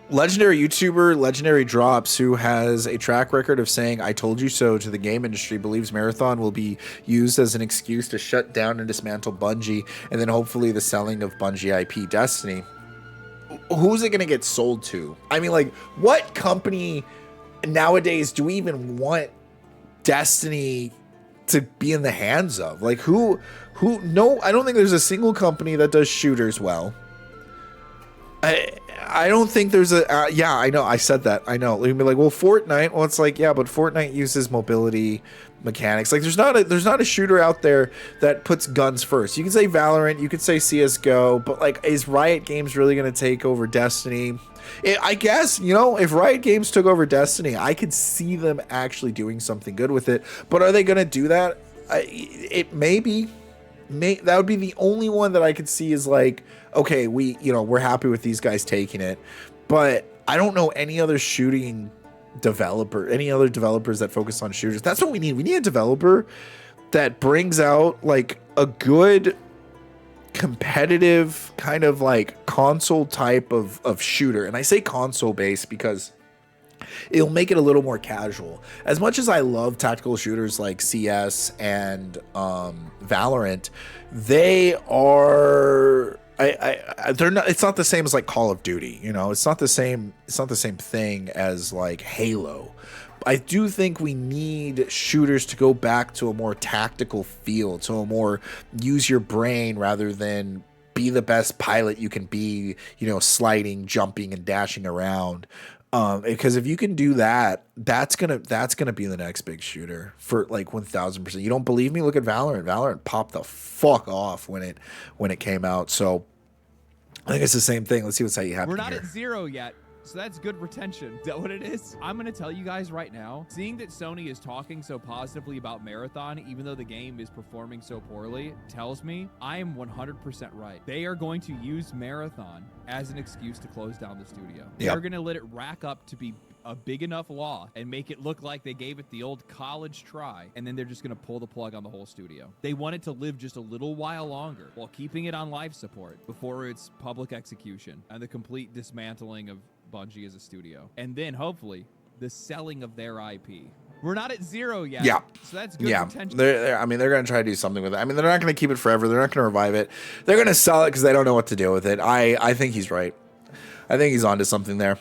Legendary YouTuber Legendary Drops, who has a track record of saying "I told you so" to the game industry, believes Marathon will be used as an excuse to shut down and dismantle Bungie, and then hopefully the selling of Bungie IP Destiny. Who's it going to get sold to? I mean, like, what company nowadays do we even want Destiny to be in the hands of? Like, who? No, I don't think there's a single company that does shooters well. I don't think there's a yeah, I know, I said that, I know. You'd be like, well, Fortnite, well, it's like, yeah, but Fortnite uses mobility mechanics. Like, there's not a shooter out there that puts guns first. You can say Valorant, you could say CSGO, but like, is Riot Games really going to take over Destiny? I guess, you know, if Riot Games took over Destiny, I could see them actually doing something good with it. But are they going to do that? It may be. That would be the only one that I could see is like, okay, we're happy with these guys taking it, but I don't know any other shooting developer, any other developers that focus on shooters. That's what we need. We need a developer that brings out like a good competitive kind of like console type of shooter. And I say console based because it'll make it a little more casual. As much as I love tactical shooters like CS and Valorant, they are they're not. It's not the same as like Call of Duty. You know, it's not the same. It's not the same thing as like Halo. I do think we need shooters to go back to a more tactical feel, to a more use your brain rather than be the best pilot you can be. You know, sliding, jumping, and dashing around. Because if you can do that, that's gonna be the next big shooter for like 1000%. You don't believe me? Look at Valorant. Valorant popped the fuck off when it came out. So I think it's the same thing. Let's see what's happening here. We're not at 0 yet. So that's good retention. Is that what it is? I'm going to tell you guys right now, seeing that Sony is talking so positively about Marathon, even though the game is performing so poorly, tells me I am 100% right. They are going to use Marathon as an excuse to close down the studio. They're going to let it rack up to be a big enough law and make it look like they gave it the old college try, and then they're just going to pull the plug on the whole studio. They want it to live just a little while longer while keeping it on life support before its public execution and the complete dismantling of Bungie as a studio, and then hopefully the selling of their IP. We're not at 0 yet. Yeah. So that's good potential. I mean, they're going to try to do something with it. I mean, they're not going to keep it forever. They're not going to revive it. They're going to sell it because they don't know what to do with it. I think he's right. I think he's onto something there.